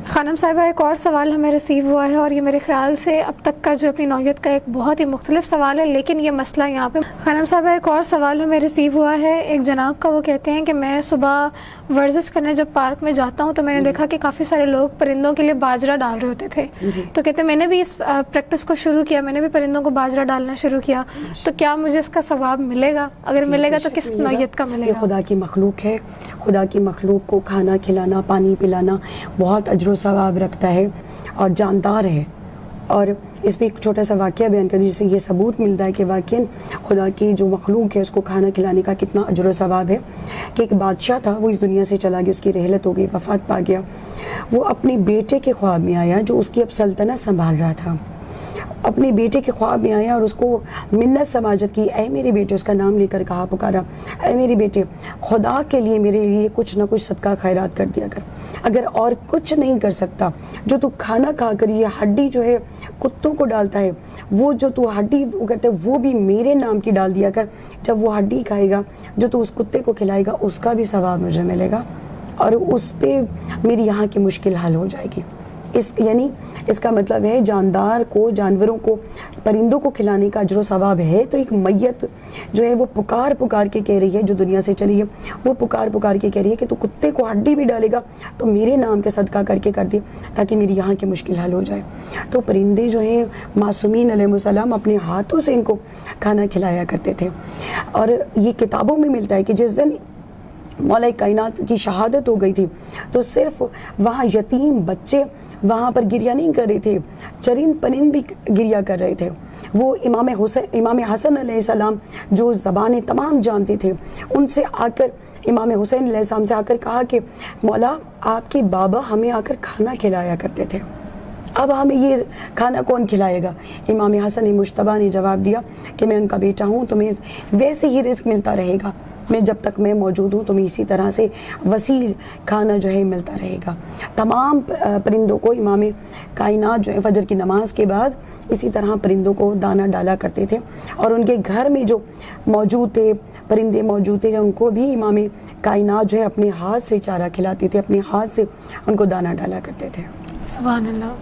خانم صاحبہ ایک اور سوال ہمیں ریسیو ہوا ہے اور یہ میرے خیال سے اب تک کا جو اپنی نوعیت کا ایک بہت ہی مختلف سوال ہے، لیکن یہ مسئلہ یہاں پہ خانم صاحبہ ایک اور سوال ہمیں ریسیو ہوا ہے ایک جناب کا. وہ کہتے ہیں کہ میں صبح ورزش کرنے جب پارک میں جاتا ہوں تو میں نے دیکھا کہ کافی سارے لوگ پرندوں کے لیے باجرہ ڈال رہے ہوتے تھے. تو کہتے ہیں میں نے بھی اس پریکٹس کو شروع کیا، میں نے بھی پرندوں کو باجرہ ڈالنا شروع کیا، تو کیا مجھے اس کا ثواب ملے گا؟ اگر ملے گا تو کس نوعیت کا ملے گا؟ یہ خدا کی مخلوق ہے، خدا کی مخلوق کو کھانا کھلانا، پانی پلانا بہت اجر و ثواب رکھتا ہے اور جاندار ہے. اور اس پہ ایک چھوٹا سا واقعہ بیان کر جس سے یہ ثبوت ملتا ہے کہ واقعی خدا کی جو مخلوق ہے اس کو کھانا کھلانے کا کتنا اجر و ثواب ہے. کہ ایک بادشاہ تھا، وہ اس دنیا سے چلا گیا، اس کی رحلت ہو گئی، وفات پا گیا. وہ اپنے بیٹے کے خواب میں آیا جو اس کی اب سلطنت سنبھال رہا تھا. اپنے بیٹے کے خواب میں آیا اور اس کو منت سماجت کی، اے میرے بیٹے، اس کا نام لے کر کہا، پکارا، اے میرے بیٹے، خدا کے لیے میرے لیے کچھ نہ کچھ صدقہ خیرات کر دیا کر. اگر اور کچھ نہیں کر سکتا، جو تو کھانا کھا کر یہ ہڈی جو ہے کتوں کو ڈالتا ہے، وہ جو تو ہڈی کرتے وہ بھی میرے نام کی ڈال دیا کر. جب وہ ہڈی کھائے گا جو تو اس کتے کو کھلائے گا اس کا بھی ثواب مجھے ملے گا اور اس پہ میری یہاں کی مشکل حل ہو جائے گی. یعنی اس کا مطلب ہے جاندار کو، جانوروں کو، پرندوں کو کھلانے کا اجر و ثواب ہے. تو ایک میت جو ہے وہ پکار پکار کے کہہ رہی ہے، جو دنیا سے چلی ہے، وہ پکار پکار کے کہہ رہی ہے کہ تو کتے کو ہڈی بھی ڈالے گا تو میرے نام کے صدقہ کر کے کر دے تاکہ میری یہاں کی مشکل حل ہو جائے. تو پرندے جو ہیں معصومین علیہ السلام اپنے ہاتھوں سے ان کو کھانا کھلایا کرتے تھے. اور یہ کتابوں میں ملتا ہے کہ جس دن مولا کائنات کی شہادت ہو گئی تھی تو صرف وہاں یتیم بچے وہاں پر گریہ نہیں کر رہے تھے، چرند پرند بھی گریہ کر رہے تھے. وہ امام حسن علیہ السلام جو زبانیں تمام جانتے تھے، ان سے آ کر امام حسین علیہ السلام سے آ کر کہا کہ مولا آپ کے بابا ہمیں آ کر کھانا کھلایا کرتے تھے، اب ہمیں یہ کھانا کون کھلائے گا؟ امام حسن مجتبیٰ نے جواب دیا کہ میں ان کا بیٹا ہوں، تمہیں ویسے ہی رزق ملتا رہے گا، میں جب تک میں موجود ہوں تمہیں اسی طرح سے وسیع کھانا جو ہے ملتا رہے گا. تمام پرندوں کو امام کائنات جو ہے فجر کی نماز کے بعد اسی طرح پرندوں کو دانہ ڈالا کرتے تھے. اور ان کے گھر میں جو موجود تھے پرندے موجود تھے ان کو بھی امام کائنات جو ہے اپنے ہاتھ سے چارہ کھلاتے تھے، اپنے ہاتھ سے ان کو دانہ ڈالا کرتے تھے. سبحان اللہ.